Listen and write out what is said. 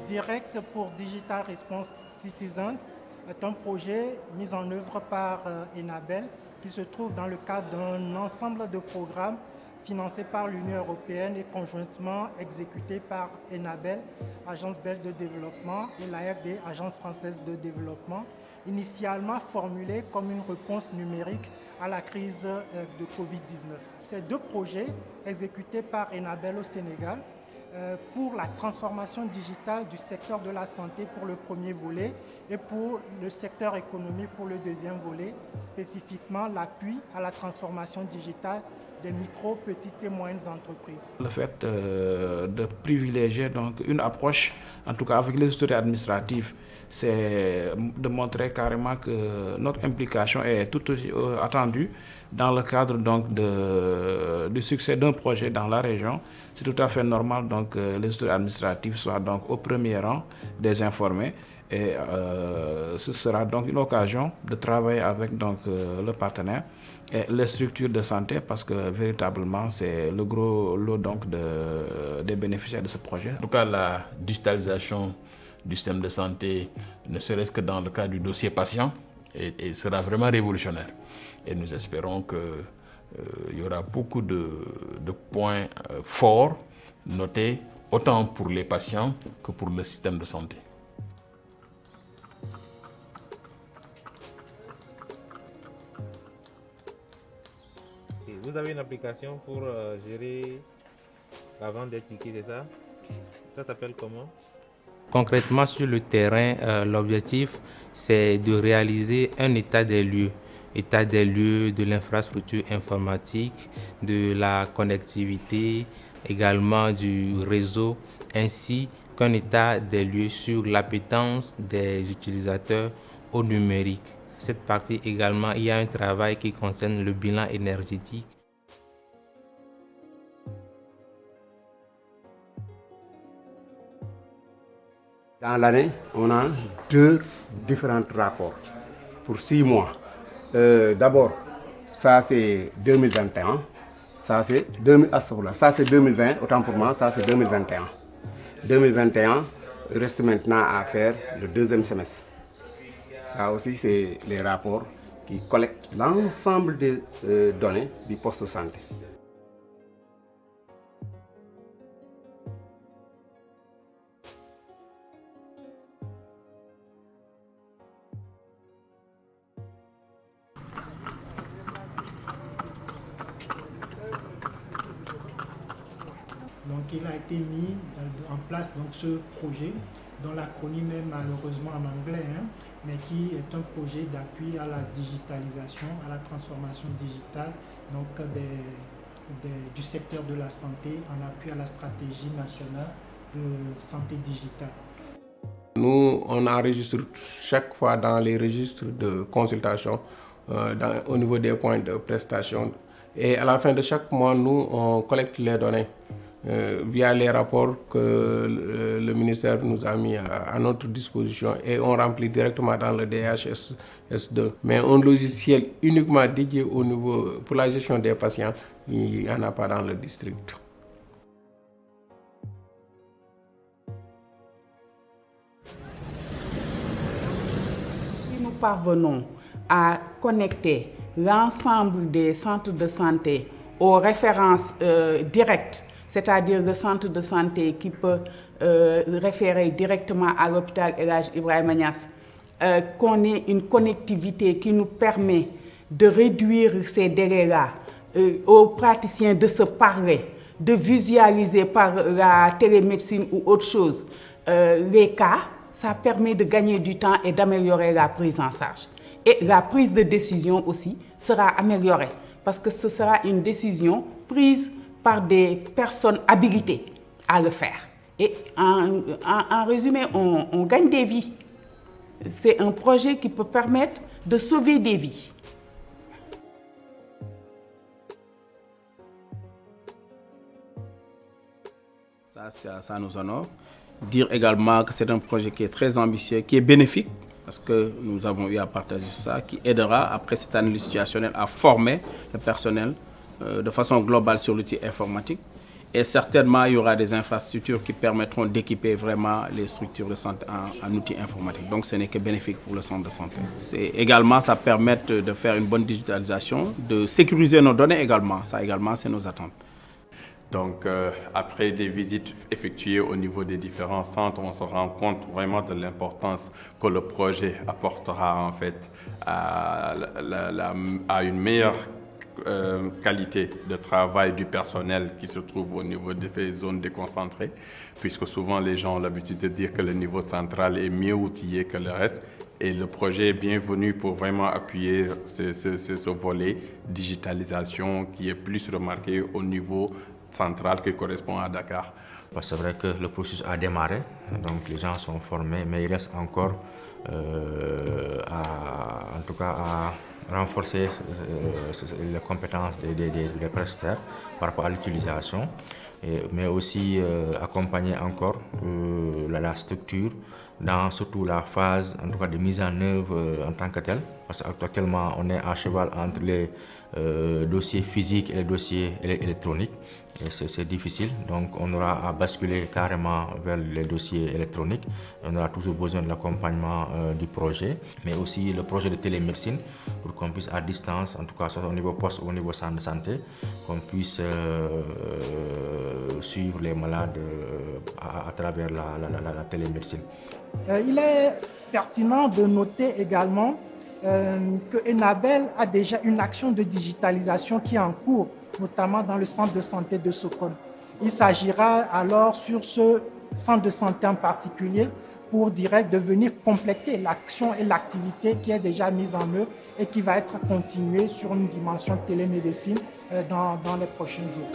Direct pour Digital Response Citizen est un projet mis en œuvre par Enabel qui se trouve dans le cadre d'un ensemble de programmes financés par l'Union européenne et conjointement exécutés par Enabel, Agence belge de développement, et l'AFD, Agence française de développement, initialement formulé comme une réponse numérique à la crise de Covid-19. Ces deux projets, exécutés par Enabel au Sénégal, pour la transformation digitale du secteur de la santé pour le premier volet et pour le secteur économique pour le deuxième volet, spécifiquement l'appui à la transformation digitale des micro, petites et moyennes entreprises. Le fait de privilégier donc une approche, en tout cas avec les autorités administratives, c'est de montrer carrément que notre implication est tout aussi attendue dans le cadre donc du succès d'un projet dans la région. C'est tout à fait normal donc les autorités administratives soient donc au premier rang des informés. Et ce sera donc une occasion de travailler avec donc, le partenaire et les structures de santé parce que véritablement c'est le gros lot donc des bénéficiaires de ce projet. En tout cas, la digitalisation du système de santé, ne serait-ce que dans le cas du dossier patient, et sera vraiment révolutionnaire. Et nous espérons qu'il y aura beaucoup de points forts notés, autant pour les patients que pour le système de santé. Vous avez une application pour gérer la vente des tickets, c'est ça? Ça s'appelle comment? Concrètement, sur le terrain, l'objectif, c'est de réaliser un état des lieux de l'infrastructure informatique, de la connectivité, également du réseau, ainsi qu'un état des lieux sur l'appétence des utilisateurs au numérique. Cette partie également, il y a un travail qui concerne le bilan énergétique. Dans l'année, on a 2 différents rapports pour 6 mois. D'abord, ça c'est 2021, ça c'est 2020, autant pour moi, ça c'est 2021. 2021, il reste maintenant à faire le deuxième semestre. Ça aussi, c'est les rapports qui collectent l'ensemble des données du poste de santé. Donc il a été mis en place donc, ce projet dont l'acronyme est malheureusement en anglais, mais qui est un projet d'appui à la digitalisation, à la transformation digitale donc, du secteur de la santé en appui à la stratégie nationale de santé digitale. Nous, on enregistre chaque fois dans les registres de consultation au niveau des points de prestation. Et à la fin de chaque mois, nous, on collecte les données via les rapports que le ministère nous a mis à notre disposition et on remplit directement dans le DHS2. Mais un logiciel uniquement dédié au niveau pour la gestion des patients, il n'y en a pas dans le district. Si nous parvenons à connecter l'ensemble des centres de santé aux références directes, c'est-à-dire le centre de santé qui peut référer directement à l'hôpital El Hadj Ibrahima Niass, qu'on ait une connectivité qui nous permet de réduire ces délais-là, aux praticiens de se parler, de visualiser par la télémédecine ou autre chose les cas, ça permet de gagner du temps et d'améliorer la prise en charge. Et la prise de décision aussi sera améliorée parce que ce sera une décision prise par des personnes habilitées à le faire. Et en résumé, on gagne des vies. C'est un projet qui peut permettre de sauver des vies. Ça nous honore. Dire également que c'est un projet qui est très ambitieux, qui est bénéfique, parce que nous avons eu à partager ça, qui aidera après cette analyse situationnelle à former le personnel de façon globale sur l'outil informatique Et certainement, il y aura des infrastructures qui permettront d'équiper vraiment les structures de santé en outils informatiques. Donc, ce n'est que bénéfique pour le centre de santé. Également, ça permet de faire une bonne digitalisation, de sécuriser nos données également. Ça également, c'est nos attentes. Donc, après des visites effectuées au niveau des différents centres, on se rend compte vraiment de l'importance que le projet apportera en fait à une meilleure qualité de travail du personnel qui se trouve au niveau des zones déconcentrées, puisque souvent les gens ont l'habitude de dire que le niveau central est mieux outillé que le reste. Et le projet est bienvenu pour vraiment appuyer ce volet digitalisation qui est plus remarqué au niveau central qui correspond à Dakar. C'est vrai que le processus a démarré, donc les gens sont formés, mais il reste encore à renforcer les compétences des prestataires par rapport à l'utilisation, mais aussi accompagner encore la structure dans surtout la phase en tout cas de mise en œuvre en tant que telle, parce qu'actuellement on est à cheval entre les dossiers physiques et les dossiers électroniques. Et c'est difficile, donc on aura à basculer carrément vers les dossiers électroniques. On aura toujours besoin de l'accompagnement du projet, mais aussi le projet de télémédecine pour qu'on puisse à distance, en tout cas soit au niveau poste ou au niveau centre de santé, qu'on puisse suivre les malades à travers la télémédecine. Il est pertinent de noter également que Enabel a déjà une action de digitalisation qui est en cours, notamment dans le centre de santé de Sokone. Il s'agira alors sur ce centre de santé en particulier pour de venir compléter l'action et l'activité qui est déjà mise en œuvre et qui va être continuée sur une dimension télémédecine dans les prochains jours.